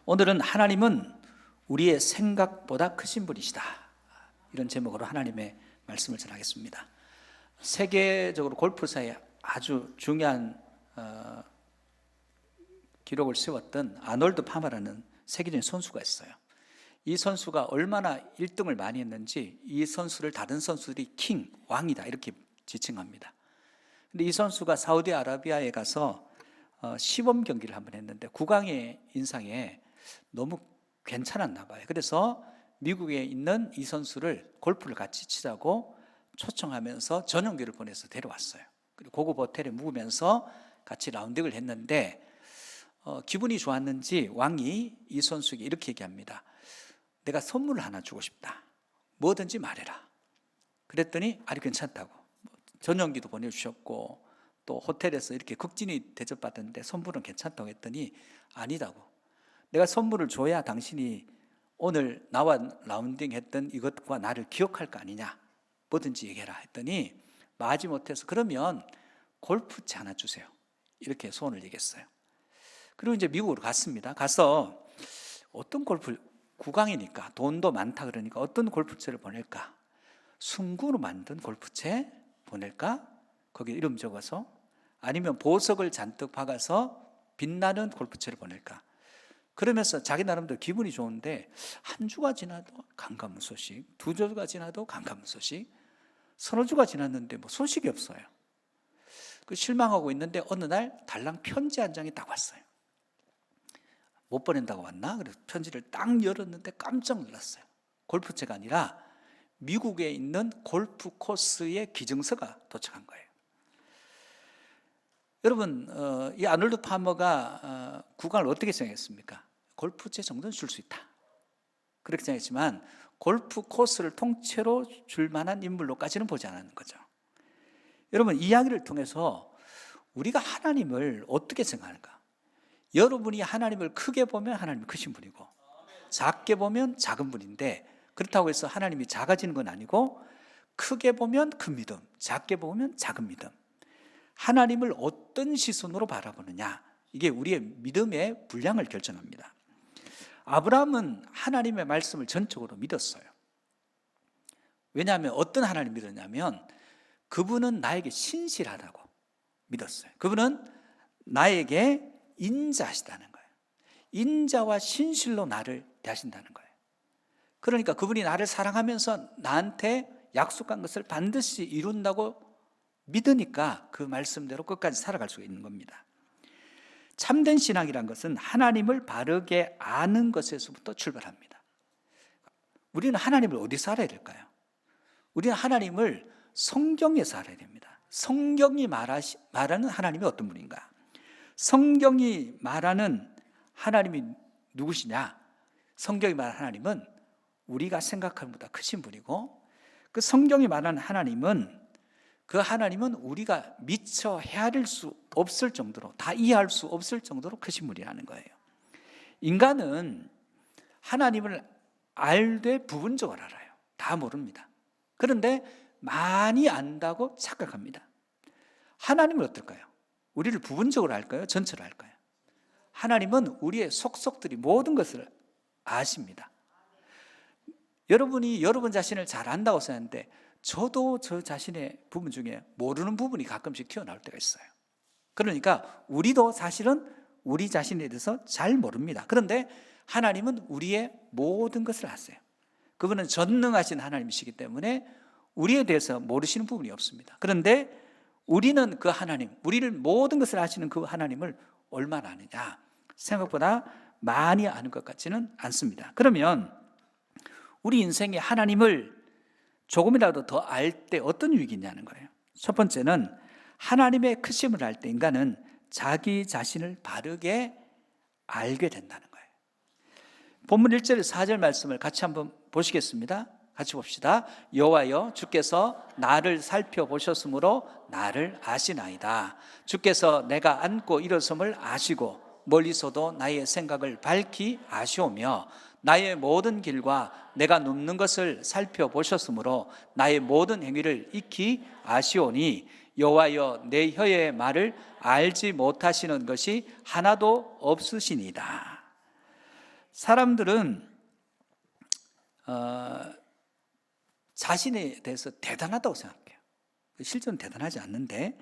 오늘은 하나님은 우리의 생각보다 크신 분이시다, 이런 제목으로 하나님의 말씀을 전하겠습니다. 세계적으로 골프사에 아주 중요한 기록을 세웠던 아놀드 파머라는 세계적인 선수가 있어요. 이 선수가 얼마나 1등을 많이 했는지 이 선수를 다른 선수들이 킹, 왕이다 이렇게 지칭합니다. 근데 이 선수가 사우디아라비아에 가서 시범 경기를 한번 했는데 국왕의 인상에 너무 괜찮았나 봐요. 그래서 미국에 있는 이 선수를 골프를 같이 치자고 초청하면서 전용기를 보내서 데려왔어요. 그리고 고급 호텔에 묵으면서 같이 라운딩을 했는데 기분이 좋았는지 왕이 이 선수에게 이렇게 얘기합니다. 내가 선물을 하나 주고 싶다. 뭐든지 말해라. 그랬더니 아주 괜찮다고. 전용기도 보내주셨고 또 호텔에서 이렇게 극진히 대접받았는데 선물은 괜찮다고 했더니 아니다고. 내가 선물을 줘야 당신이 오늘 나와 라운딩 했던 이것과 나를 기억할 거 아니냐. 뭐든지 얘기해라 했더니 마지못해서 그러면 골프채 하나 주세요. 이렇게 소원을 얘기했어요. 그리고 이제 미국으로 갔습니다. 가서 어떤 골프, 국왕이니까 돈도 많다 그러니까 어떤 골프채를 보낼까? 순구로 만든 골프채 보낼까? 거기 이름 적어서, 아니면 보석을 잔뜩 박아서 빛나는 골프채를 보낼까? 그러면서 자기 나름대로 기분이 좋은데 한 주가 지나도 간감한 소식, 두 주가 지나도 간감한 소식, 서너 주가 지났는데 뭐 소식이 없어요. 그 실망하고 있는데 어느 날 달랑 편지 한 장이 딱 왔어요. 못 보낸다고 왔나? 그래서 편지를 딱 열었는데 깜짝 놀랐어요. 골프채가 아니라 미국에 있는 골프 코스의 기증서가 도착한 거예요. 여러분, 이 아놀드 파머가 국왕을 어떻게 생각했습니까? 골프채 정도는 줄 수 있다, 그렇게 생각했지만 골프 코스를 통째로 줄 만한 인물로까지는 보지 않았는 거죠. 여러분, 이 이야기를 통해서 우리가 하나님을 어떻게 생각하는가? 여러분이 하나님을 크게 보면 하나님이 크신 분이고 작게 보면 작은 분인데, 그렇다고 해서 하나님이 작아지는 건 아니고 크게 보면 큰 믿음, 작게 보면 작은 믿음, 하나님을 어떤 시선으로 바라보느냐, 이게 우리의 믿음의 분량을 결정합니다. 아브라함은 하나님의 말씀을 전적으로 믿었어요. 왜냐하면 어떤 하나님 믿었냐면 그분은 나에게 신실하다고 믿었어요. 그분은 나에게 인자하시다는 거예요. 인자와 신실로 나를 대하신다는 거예요. 그러니까 그분이 나를 사랑하면서 나한테 약속한 것을 반드시 이룬다고 믿으니까 그 말씀대로 끝까지 살아갈 수가 있는 겁니다. 참된 신앙이란 것은 하나님을 바르게 아는 것에서부터 출발합니다. 우리는 하나님을 어디서 알아야 될까요? 우리는 하나님을 성경에서 알아야 됩니다. 성경이 말하는 하나님이 어떤 분인가? 성경이 말하는 하나님이 누구시냐? 성경이 말하는 하나님은 우리가 생각하는 것보다 크신 분이고, 그 성경이 말하는 하나님은, 그 하나님은 우리가 미처 헤아릴 수 없을 정도로, 다 이해할 수 없을 정도로 크신 분이라는 거예요. 인간은 하나님을 알되 부분적으로 알아요. 다 모릅니다. 그런데 많이 안다고 착각합니다. 하나님은 어떨까요? 우리를 부분적으로 알까요? 전체로 알까요? 하나님은 우리의 속속들이 모든 것을 아십니다. 여러분이 여러분 자신을 잘 안다고 생각하는데 저도 저 자신의 부분 중에 모르는 부분이 가끔씩 튀어나올 때가 있어요. 그러니까 우리도 사실은 우리 자신에 대해서 잘 모릅니다. 그런데 하나님은 우리의 모든 것을 아세요. 그분은 전능하신 하나님이시기 때문에 우리에 대해서 모르시는 부분이 없습니다. 그런데 우리는 그 하나님, 우리를 모든 것을 아시는 그 하나님을 얼마나 아느냐? 생각보다 많이 아는 것 같지는 않습니다. 그러면 우리 인생에 하나님을 조금이라도 더 알 때 어떤 유익이 있냐는 거예요. 첫 번째는 하나님의 크심을 알 때 인간은 자기 자신을 바르게 알게 된다는 거예요. 본문 1절 4절 말씀을 같이 한번 보시겠습니다. 같이 봅시다. 여호와여, 주께서 나를 살펴보셨으므로 나를 아시나이다. 주께서 내가 앉고 일어섬을 아시고 멀리서도 나의 생각을 밝히 아시오며 나의 모든 길과 내가 눕는 것을 살펴보셨으므로 나의 모든 행위를 익히 아시오니 여호와여, 내 혀의 말을 알지 못하시는 것이 하나도 없으시니이다. 사람들은 자신에 대해서 대단하다고 생각해요. 실제로는 대단하지 않는데,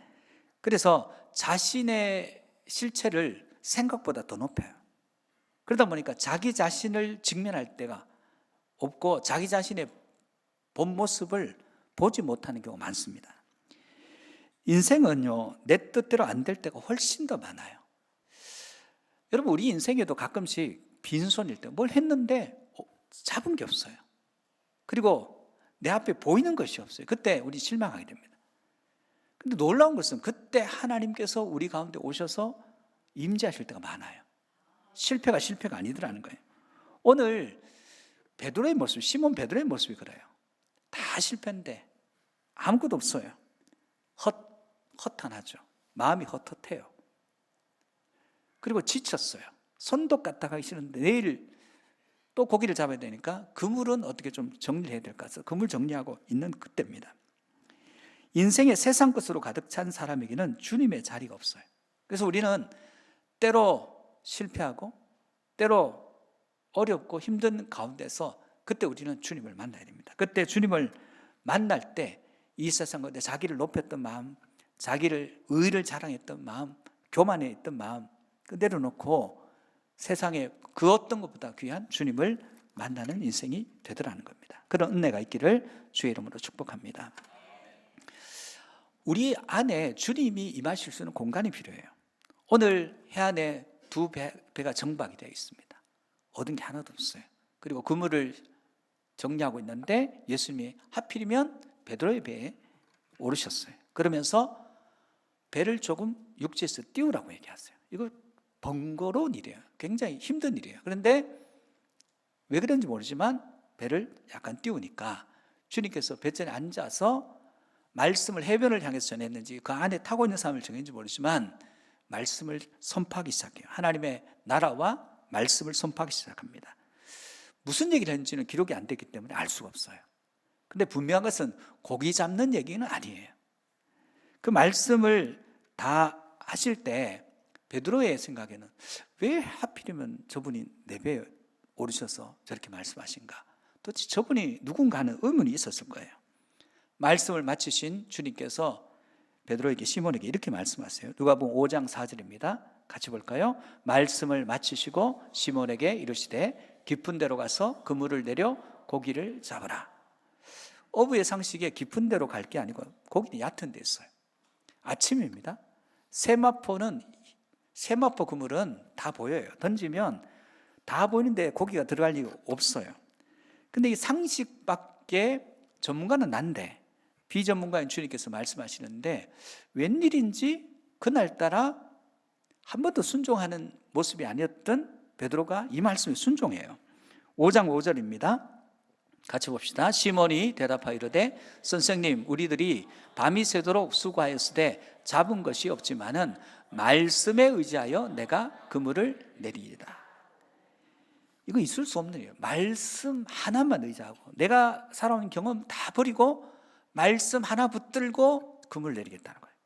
그래서 자신의 실체를 생각보다 더 높여요. 그러다 보니까 자기 자신을 직면할 때가 없고 자기 자신의 본 모습을 보지 못하는 경우가 많습니다. 인생은요, 내 뜻대로 안 될 때가 훨씬 더 많아요. 여러분, 우리 인생에도 가끔씩 빈손일 때 뭘 했는데 잡은 게 없어요. 그리고 내 앞에 보이는 것이 없어요. 그때 우리 실망하게 됩니다. 근데 놀라운 것은 그때 하나님께서 우리 가운데 오셔서 임재하실 때가 많아요. 실패가 아니더라는 거예요. 오늘 베드로의 모습, 시몬 베드로의 모습이 그래요. 다 실패인데 아무것도 없어요. 허탄하죠. 마음이 헛헛해요. 그리고 지쳤어요. 손도 까딱하기 싫은데 내일 또 고기를 잡아야 되니까 그물은 어떻게 좀 정리해야 될까 해서 그물 정리하고 있는 그때입니다. 인생의 세상 것으로 가득 찬 사람에게는 주님의 자리가 없어요. 그래서 우리는 때로 실패하고 때로 어렵고 힘든 가운데서 그때 우리는 주님을 만나야 됩니다. 그때 주님을 만날 때 이 세상 가운데 자기를 높였던 마음, 자기를 의를 자랑했던 마음, 교만했던 마음 내려놓고 세상에 그 어떤 것보다 귀한 주님을 만나는 인생이 되더라는 겁니다. 그런 은혜가 있기를 주의 이름으로 축복합니다. 우리 안에 주님이 임하실 수 있는 공간이 필요해요. 오늘 해안에 두 배가 정박이 되어 있습니다. 얻은 게 하나도 없어요. 그리고 그물을 정리하고 있는데 예수님이 하필이면 베드로의 배에 오르셨어요. 그러면서 배를 조금 육지에서 띄우라고 얘기하세요. 이거 번거로운 일이에요. 굉장히 힘든 일이에요. 그런데 왜 그런지 모르지만 배를 약간 띄우니까 주님께서 배전에 앉아서 말씀을 해변을 향해서 전했는지 그 안에 타고 있는 사람을 정했는지 모르지만 말씀을 선포하기 시작해요. 하나님의 나라와 말씀을 선포하기 시작합니다. 무슨 얘기를 했는지는 기록이 안 됐기 때문에 알 수가 없어요. 근데 분명한 것은 고기 잡는 얘기는 아니에요. 그 말씀을 다 하실 때 베드로의 생각에는 왜 하필이면 저분이 내 배에 오르셔서 저렇게 말씀하신가? 도대체 저분이 누군가 하는 의문이 있었을 거예요. 말씀을 마치신 주님께서 베드로에게 시몬에게 이렇게 말씀하세요. 누가복음 5장 4절입니다. 같이 볼까요? 말씀을 마치시고 시몬에게 이르시되 깊은 데로 가서 그물을 내려 고기를 잡으라. 어부의 상식에 깊은 데로 갈 게 아니고 고기는 얕은 데 있어요. 아침입니다. 세마포 그물은 다 보여요. 던지면 다 보이는데 고기가 들어갈 리가 없어요. 근데 이 상식밖에 전문가는 난데 비전문가인 주님께서 말씀하시는데 웬일인지 그날따라 한 번도 순종하는 모습이 아니었던 베드로가 이 말씀에 순종해요. 5장 5절입니다. 같이 봅시다. 시몬이 대답하여 이르되 선생님 우리들이 밤이 새도록 수고하였으되 잡은 것이 없지만은 말씀에 의지하여 내가 그물을 내리이다. 이거 있을 수 없는 일이에요. 말씀 하나만 의지하고 내가 살아온 경험 다 버리고 말씀 하나 붙들고 그물을 내리겠다는 거예요.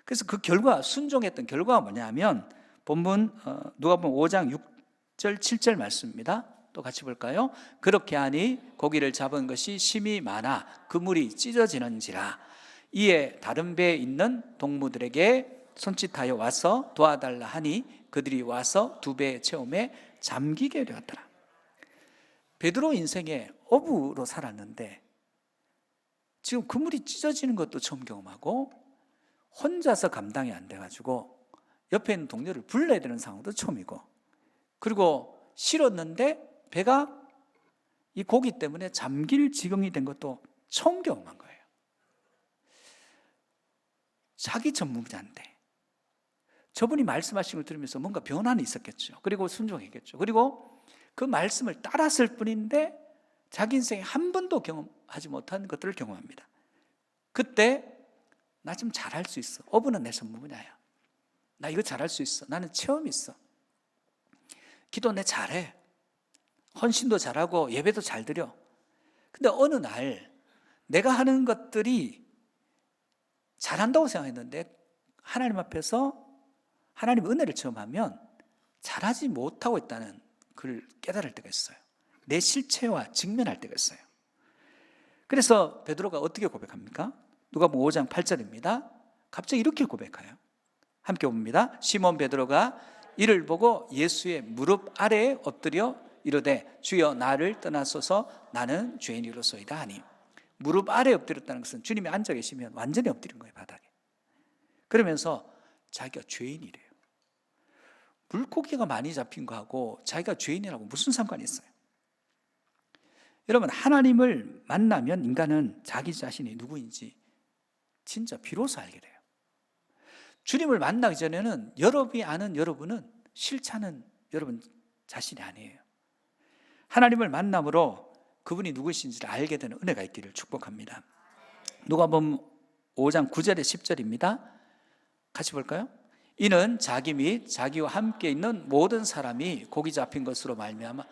그래서 그 결과, 순종했던 결과가 뭐냐면 본문 누가복음 5장 6절 7절 말씀입니다. 또 같이 볼까요? 그렇게 하니 고기를 잡은 것이 심히 많아 그물이 찢어지는지라. 이에 다른 배에 있는 동무들에게 손짓하여 와서 도와달라 하니 그들이 와서 두 배의 체험에 잠기게 되었더라. 베드로 인생에 어부로 살았는데 지금 그물이 찢어지는 것도 처음 경험하고 혼자서 감당이 안 돼가지고 옆에 있는 동료를 불러야 되는 상황도 처음이고, 그리고 실었는데 배가 이 고기 때문에 잠길 지경이 된 것도 처음 경험한 거예요. 자기 전문자인데 저분이 말씀하신 걸 들으면서 뭔가 변화는 있었겠죠. 그리고 순종했겠죠. 그리고 그 말씀을 따랐을 뿐인데 자기 인생에 한 번도 경험하지 못한 것들을 경험합니다. 그때 나 좀 잘할 수 있어. 어부는 내 전문 분야야. 나 이거 잘할 수 있어. 나는 체험이 있어. 기도 내 잘해. 헌신도 잘하고 예배도 잘 드려. 근데 어느 날 내가 하는 것들이 잘한다고 생각했는데 하나님 앞에서 하나님의 은혜를 체험하면 잘하지 못하고 있다는 그걸 깨달을 때가 있어요. 내 실체와 직면할 때가 있어요. 그래서 베드로가 어떻게 고백합니까? 누가복음 5장 8절입니다. 갑자기 이렇게 고백해요. 함께 봅니다. 시몬 베드로가 이를 보고 예수의 무릎 아래에 엎드려 이르되 주여 나를 떠나소서 나는 죄인이로소이다 하니, 무릎 아래에 엎드렸다는 것은 주님이 앉아 계시면 완전히 엎드린 거예요, 바닥에. 그러면서 자기가 죄인이래요. 물고기가 많이 잡힌 거하고 자기가 죄인이라고 무슨 상관이 있어요? 여러분, 하나님을 만나면 인간은 자기 자신이 누구인지 진짜 비로소 알게 돼요. 주님을 만나기 전에는 여러분이 아는 여러분은 실체는 여러분 자신이 아니에요. 하나님을 만남으로 그분이 누구신지를 알게 되는 은혜가 있기를 축복합니다. 누가복음 5장 9절에 10절입니다. 같이 볼까요? 이는 자기 및 자기와 함께 있는 모든 사람이 고기 잡힌 것으로 말미암아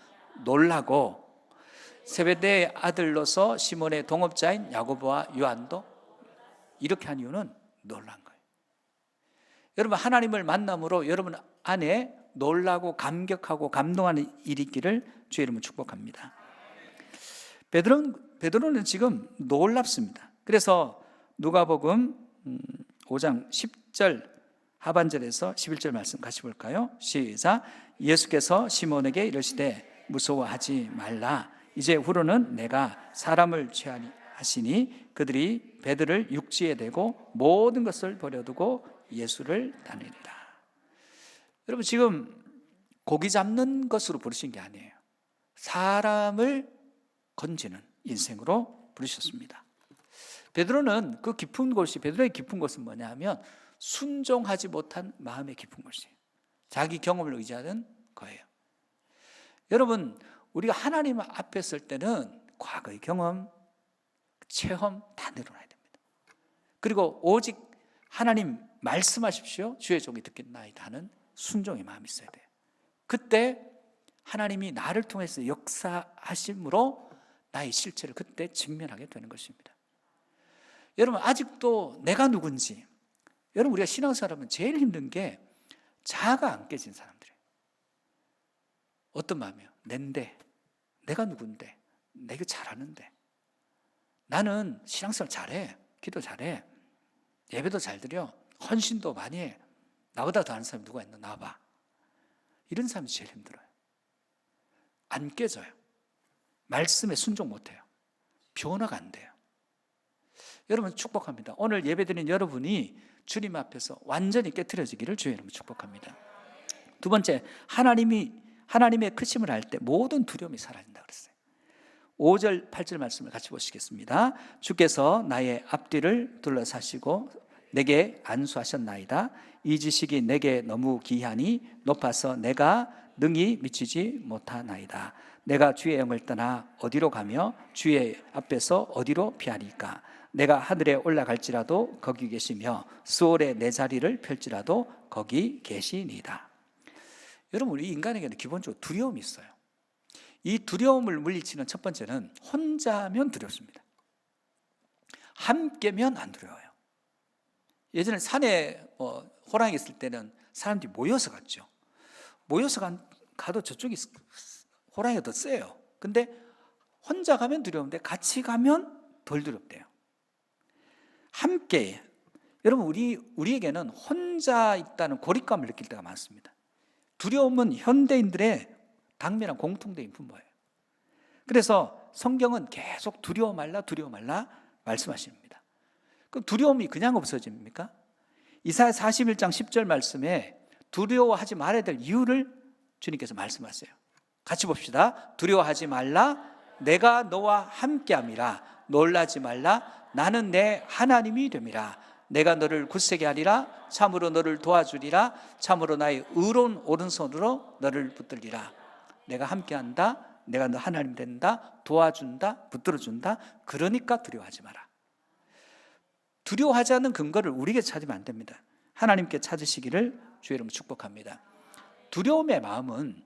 놀라고 세베대의 아들로서 시몬의 동업자인 야고보와 요한도 이렇게 한 이유는 놀란 거예요. 여러분, 하나님을 만남으로 여러분 안에 놀라고 감격하고 감동하는 일이 있기를 주의 이름으로 축복합니다. 베드로는 지금 놀랍습니다. 그래서 누가복음 5장 10절 하반절에서 11절 말씀 같이 볼까요? 시작. 예수께서 시몬에게 이르시되 무서워하지 말라. 이제 후로는 내가 사람을 취하니 하시니 그들이 배들을 육지에 대고 모든 것을 버려두고 예수를 따르리라. 여러분, 지금 고기 잡는 것으로 부르신 게 아니에요. 사람을 건지는 인생으로 부르셨습니다. 베드로는 그 깊은 곳이, 베드로의 깊은 곳은 뭐냐 하면 순종하지 못한 마음의 깊은 곳이에요. 자기 경험을 의지하는 거예요. 여러분, 우리가 하나님 앞에 설 때는 과거의 경험, 체험 다 내려놔야 됩니다. 그리고 오직 하나님 말씀하십시오, 주의 종이 듣겠나이다 하는 순종의 마음이 있어야 돼요. 그때 하나님이 나를 통해서 역사하심으로 나의 실체를 그때 직면하게 되는 것입니다. 여러분, 아직도 내가 누군지, 여러분, 우리가 신앙생활하면 제일 힘든 게 자아가 안 깨진 사람들이에요. 어떤 마음이에요? 낸데, 내가 누군데, 내가 잘하는데, 나는 신앙생활 잘해, 기도 잘해, 예배도 잘 드려, 헌신도 많이 해, 나보다 더 아는 사람이 누가 있나 나와봐. 이런 사람이 제일 힘들어요. 안 깨져요. 말씀에 순종 못해요. 변화가 안 돼요. 여러분, 축복합니다. 오늘 예배드린 여러분이 주님 앞에서 완전히 깨트려지기를 주의 이름으로 축복합니다. 두 번째, 하나님의 크심을 알 때 모든 두려움이 사라진다 그랬어요. 5절 8절 말씀을 같이 보시겠습니다. 주께서 나의 앞뒤를 둘러사시고 내게 안수하셨나이다. 이 지식이 내게 너무 귀하니 높아서 내가 능히 미치지 못하나이다. 내가 주의 영을 떠나 어디로 가며 주의 앞에서 어디로 피하리까? 내가 하늘에 올라갈지라도 거기 계시며 수월에 내 자리를 펼지라도 거기 계시니이다. 여러분, 우리 인간에게는 기본적으로 두려움이 있어요. 이 두려움을 물리치는 첫 번째는 혼자면 두렵습니다. 함께면 안 두려워요. 예전에 산에 호랑이 있을 때는 사람들이 모여서 갔죠. 모여서 가도 저쪽이 호랑이가 더 세요. 근데 혼자 가면 두려운데 같이 가면 덜 두렵대요. 함께, 여러분, 우리에게는 혼자 있다는 고립감을 느낄 때가 많습니다. 두려움은 현대인들의 당면한 공통된 분모예요. 그래서 성경은 계속 두려워 말라 말씀하십니다. 그럼 두려움이 그냥 없어집니까? 이사야 41장 10절 말씀에 두려워하지 말아야 될 이유를 주님께서 말씀하세요. 같이 봅시다. 두려워하지 말라, 내가 너와 함께함이라. 놀라지 말라, 나는 내 하나님이 됨이라. 내가 너를 굳세게 하리라. 참으로 너를 도와주리라. 참으로 나의 의로운 오른손으로 너를 붙들리라. 내가 함께한다, 내가 너 하나님 된다, 도와준다, 붙들어준다. 그러니까 두려워하지 마라. 두려워하지 않는 근거를 우리에게 찾으면 안 됩니다. 하나님께 찾으시기를 주의 이름으로 축복합니다. 두려움의 마음은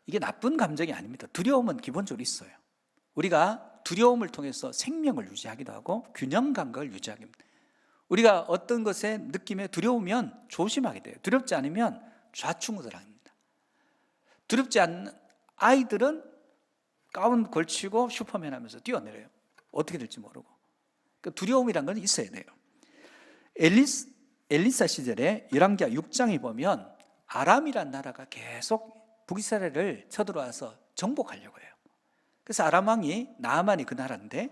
이게 나쁜 감정이 아닙니다. 두려움은 기본적으로 있어요. 우리가 두려움을 통해서 생명을 유지하기도 하고 균형 감각을 유지하기도 합니다. 우리가 어떤 것에 느낌에 두려우면 조심하게 돼요. 두렵지 않으면 좌충우돌합니다. 두렵지 않는 아이들은 가운 걸치고 슈퍼맨 하면서 뛰어내려요. 어떻게 될지 모르고. 그러니까 두려움이란 건 있어야 돼요. 엘리사 시절에 열왕기하 6장에 보면 아람이란 나라가 계속 북이스라엘을 쳐들어와서 정복하려고 해요. 그래서 아람 왕이 나아만이 그 나라인데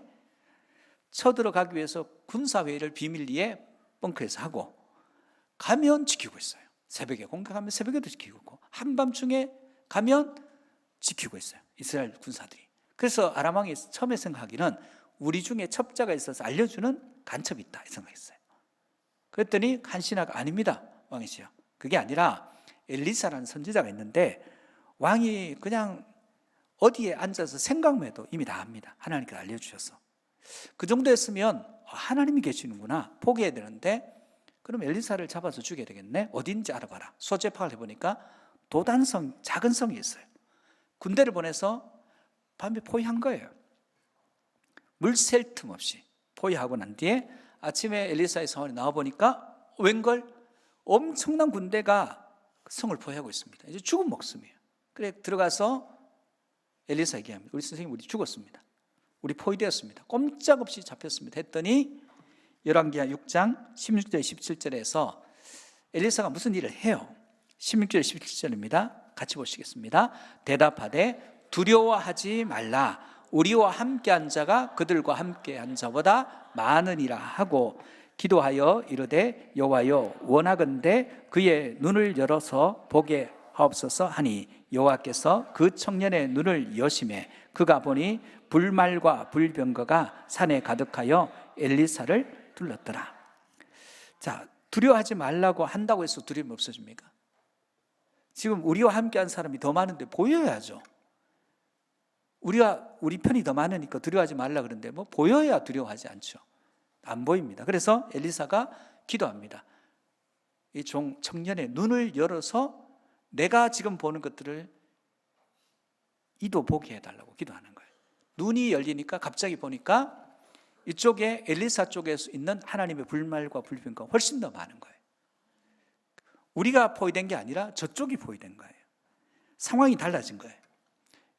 쳐들어가기 위해서 군사회의를 비밀리에 벙커에서 하고 가면 지키고 있어요. 새벽에 공격하면 새벽에도 지키고 있고 한밤중에 가면 지키고 있어요. 이스라엘 군사들이. 그래서 아람 왕이 처음에 생각하기는 우리 중에 첩자가 있어서 알려주는 간첩이 있다 이 생각했어요. 그랬더니 한신하가 아닙니다 왕이시여, 그게 아니라 엘리사라는 선지자가 있는데 왕이 그냥 어디에 앉아서 생각만 해도 이미 다 압니다. 하나님께서 알려주셔서. 그 정도 했으면 하나님이 계시는구나 포기해야 되는데 그럼 엘리사를 잡아서 죽여야 되겠네. 어딘지 알아봐라. 소재 파악을 해보니까 도단성, 작은 성이 있어요. 군대를 보내서 밤에 포위한 거예요. 물 셀 틈 없이 포위하고 난 뒤에 아침에 엘리사의 성원에 나와보니까 웬걸 엄청난 군대가 성을 포위하고 있습니다. 이제 죽은 목숨이에요. 그래 들어가서 엘리사 얘기합니다. 우리 선생님 우리 죽었습니다. 우리 포위되었습니다. 꼼짝없이 잡혔습니다. 했더니 열왕기하 6장 16절 17절에서 엘리사가 무슨 일을 해요. 16절 17절입니다. 같이 보시겠습니다. 대답하되 두려워하지 말라. 우리와 함께한 자가 그들과 함께한 자보다 많으니라 하고 기도하여 이르되 여호와여 원하건대 그의 눈을 열어서 보게 하옵소서 하니 여호와께서 그 청년의 눈을 여심해 그가 보니 불말과 불병거가 산에 가득하여 엘리사를 둘렀더라. 자, 두려워하지 말라고 한다고 해서 두려움이 없어집니까? 지금 우리와 함께한 사람이 더 많은데 보여야죠. 우리 편이 더 많으니까 두려워하지 말라 그러는데 뭐 보여야 두려워하지 않죠. 안 보입니다. 그래서 엘리사가 기도합니다. 이 청년의 눈을 열어서 내가 지금 보는 것들을 이도 보게 해달라고 기도하는 거예요. 눈이 열리니까 갑자기 보니까 이쪽에 엘리사 쪽에 있는 하나님의 불말과 불병과 훨씬 더 많은 거예요. 우리가 포위된 게 아니라 저쪽이 포위된 거예요. 상황이 달라진 거예요.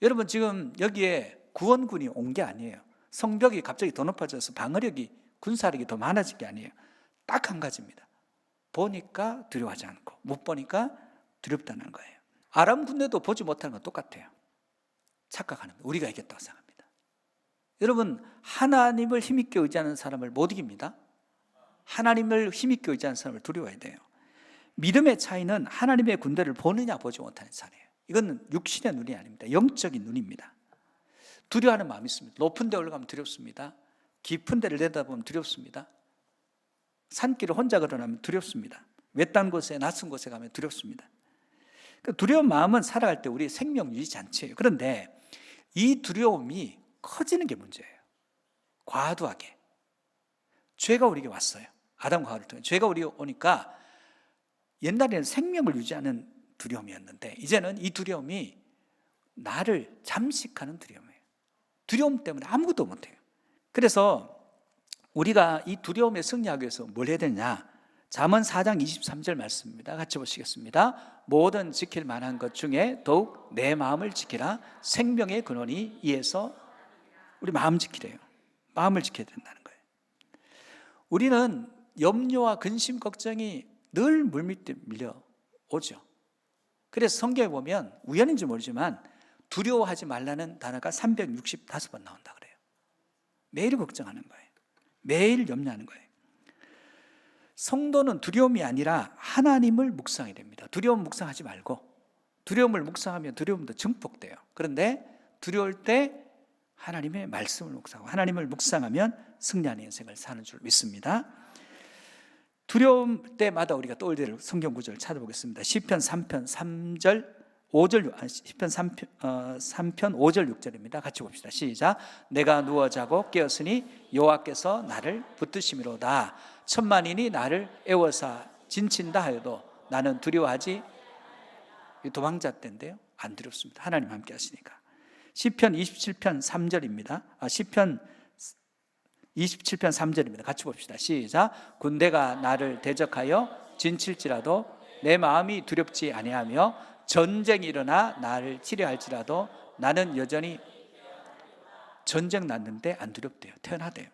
여러분 지금 여기에 구원군이 온 게 아니에요. 성벽이 갑자기 더 높아져서 방어력이 군사력이 더 많아진 게 아니에요. 딱 한 가지입니다. 보니까 두려워하지 않고 못 보니까 두렵다는 거예요. 아람 군대도 보지 못하는 건 똑같아요. 착각하는 거예요. 우리가 이겼다고 생각합니다. 여러분 하나님을 힘있게 의지하는 사람을 못 이깁니다. 하나님을 힘있게 의지하는 사람을 두려워해야 돼요. 믿음의 차이는 하나님의 군대를 보느냐 보지 못하는 차이예요. 이건 육신의 눈이 아닙니다. 영적인 눈입니다. 두려워하는 마음이 있습니다. 높은 데 올라가면 두렵습니다. 깊은 데를 내다보면 두렵습니다. 산길을 혼자 걸어가면 두렵습니다. 외딴 곳에 낯선 곳에 가면 두렵습니다. 두려운 마음은 살아갈 때 우리 생명 유지 잔치예요. 그런데 이 두려움이 커지는 게 문제예요. 과도하게. 죄가 우리에게 왔어요. 아담과 하와를 통해 죄가 우리에게 오니까 옛날에는 생명을 유지하는 두려움이었는데 이제는 이 두려움이 나를 잠식하는 두려움이에요. 두려움 때문에 아무것도 못해요. 그래서 우리가 이 두려움에 승리하기 위해서 뭘 해야 되냐? 잠언 4장 23절 말씀입니다. 같이 보시겠습니다. 모든 지킬 만한 것 중에 더욱 내 마음을 지키라. 생명의 근원이 이에서 우리 마음 지키래요. 마음을 지켜야 된다는 거예요. 우리는 염려와 근심, 걱정이 늘 물밑에 밀려오죠. 그래서 성경에 보면 우연인지 모르지만 두려워하지 말라는 단어가 365번 나온다 그래요. 매일 걱정하는 거예요. 매일 염려하는 거예요. 성도는 두려움이 아니라 하나님을 묵상해야 됩니다. 두려움 묵상하지 말고 두려움을 묵상하면 두려움도 증폭돼요. 그런데 두려울 때 하나님의 말씀을 묵상하고 하나님을 묵상하면 승리하는 인생을 사는 줄 믿습니다. 두려움 때마다 우리가 떠올릴 성경 구절을 찾아보겠습니다. 시편 3편 3절 5절, 시편 3편 5절 6절입니다. 같이 봅시다. 시작. 내가 누워 자고 깨었으니 여호와께서 나를 붙드심이로다. 천만인이 나를 애워사 진친다 하여도 나는 두려워하지. 도망자 때인데요. 안 두렵습니다. 하나님 함께 하시니까. 시편 27편 3절입니다. 시편 27편 3절입니다. 같이 봅시다. 시작. 군대가 나를 대적하여 진칠지라도 내 마음이 두렵지 아니하며 전쟁이 일어나 나를 치려할지라도 나는 여전히 전쟁 났는데 안 두렵대요. 태어나대요.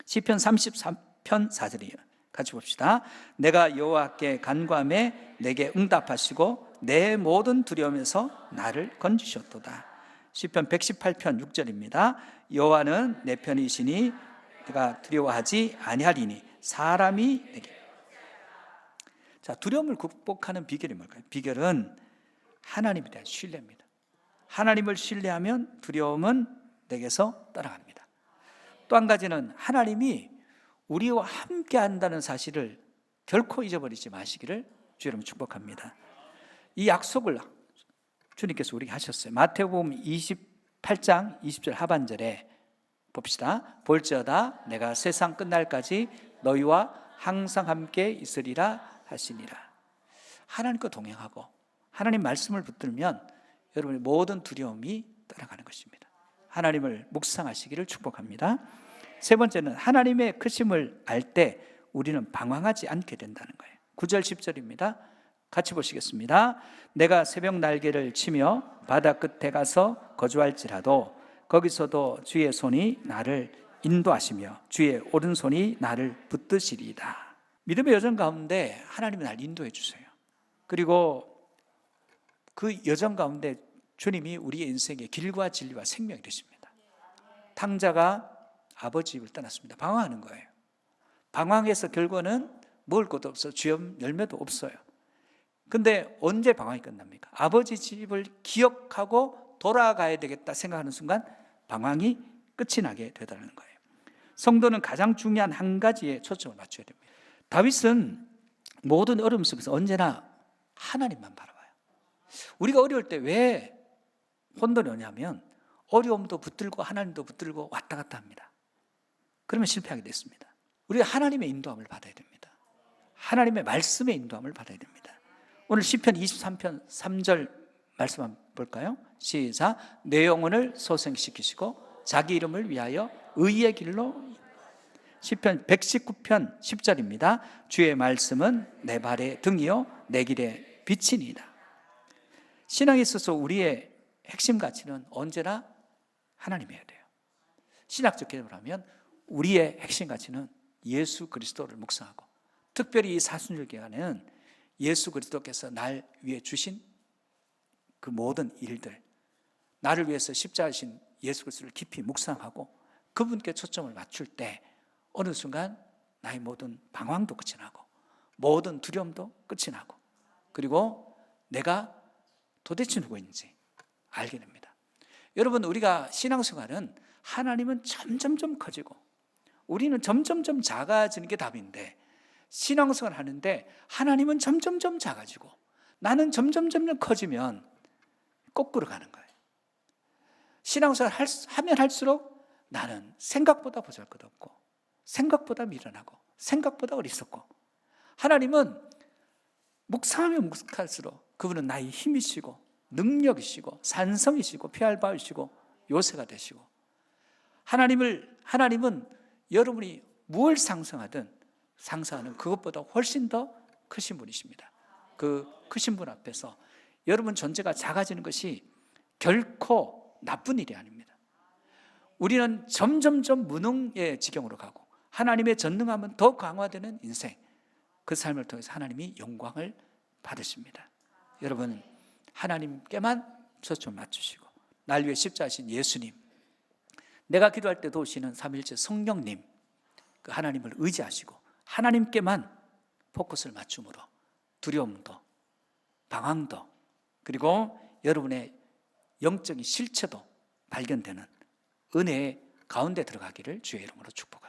시편 33편 4절이에요. 같이 봅시다. 내가 여호와께 간구하매 내게 응답하시고 내 모든 두려움에서 나를 건지셨도다. 시편 118편 6절입니다. 여호와는 내 편이시니 내가 두려워하지 아니하리니 사람이 내게. 자, 두려움을 극복하는 비결이 뭘까요? 비결은 하나님에 대한 신뢰입니다. 하나님을 신뢰하면 두려움은 내게서 떠나갑니다. 또 한 가지는 하나님이 우리와 함께 한다는 사실을 결코 잊어버리지 마시기를 주 여러분 축복합니다. 이 약속을 주님께서 우리에게 하셨어요. 마태복음 28장 20절 하반절에 봅시다. 볼지어다 내가 세상 끝날까지 너희와 항상 함께 있으리라 하시니라. 하나님과 동행하고 하나님 말씀을 붙들면 여러분의 모든 두려움이 떠나가는 것입니다. 하나님을 묵상하시기를 축복합니다. 세 번째는 하나님의 크심을 알 때 우리는 방황하지 않게 된다는 거예요. 9절 10절입니다. 같이 보시겠습니다. 내가 새벽 날개를 치며 바다 끝에 가서 거주할지라도 거기서도 주의 손이 나를 인도하시며 주의 오른손이 나를 붙드시리이다. 믿음의 여정 가운데 하나님이 나를 인도해 주세요. 그리고 그 여정 가운데 주님이 우리의 인생의 길과 진리와 생명이 되십니다. 탕자가 아버지 집을 떠났습니다. 방황하는 거예요. 방황해서 결과는 먹을 것도 없어, 주염 열매도 없어요. 근데 언제 방황이 끝납니까? 아버지 집을 기억하고 돌아가야 되겠다 생각하는 순간 방황이 끝이 나게 되다는 거예요. 성도는 가장 중요한 한 가지에 초점을 맞춰야 됩니다. 다윗은 모든 어려움 속에서 언제나 하나님만 바라봐요. 우리가 어려울 때 왜 혼돈이 오냐면 어려움도 붙들고 하나님도 붙들고 왔다 갔다 합니다. 그러면 실패하게 됐습니다. 우리가 하나님의 인도함을 받아야 됩니다. 하나님의 말씀의 인도함을 받아야 됩니다. 오늘 시편 23편 3절 말씀 한번 볼까요? 시작. 내 영혼을 소생시키시고 자기 이름을 위하여 의의 길로. 시편 119편 10절입니다. 주의 말씀은 내 발의 등이요 내 길의 빛이니이다. 신앙에 있어서 우리의 핵심 가치는 언제나 하나님이어야 돼요. 신학적 개념을 하면 우리의 핵심 가치는 예수 그리스도를 묵상하고, 특별히 이 사순절 기간에는 예수 그리스도께서 날 위해 주신 그 모든 일들, 나를 위해서 십자가신 예수 그리스도를 깊이 묵상하고 그분께 초점을 맞출 때 어느 순간 나의 모든 방황도 끝이 나고 모든 두려움도 끝이 나고, 그리고 내가 도대체 누구인지 알게 됩니다. 여러분, 우리가 신앙생활은 하나님은 점점점 커지고 우리는 점점점 작아지는 게 답인데, 신앙생활 하는데 하나님은 점점점 작아지고 나는 점점점 커지면 거꾸로 가는 거예요. 신앙생활 하면 할수록 나는 생각보다 보잘것없고 생각보다 미련하고 생각보다 어리석고, 하나님은 묵상하면 묵상할수록 그분은 나의 힘이시고 능력이시고 산성이시고 피할 바이시고 요새가 되시고, 하나님은 여러분이 무엇을 상상하든 상상하는 그것보다 훨씬 더 크신 분이십니다. 그 크신 분 앞에서 여러분 존재가 작아지는 것이 결코 나쁜 일이 아닙니다. 우리는 점점점 무능의 지경으로 가고 하나님의 전능함은 더 강화되는 인생, 그 삶을 통해서 하나님이 영광을 받으십니다. 여러분, 하나님께만 초점 맞추시고 날 위해 십자가신 예수님, 내가 기도할 때 도우시는 삼위일체 성령님, 그 하나님을 의지하시고 하나님께만 포커스를 맞춤으로 두려움도 방황도 그리고 여러분의 영적인 실체도 발견되는 은혜의 가운데 들어가기를 주의 이름으로 축복합니다.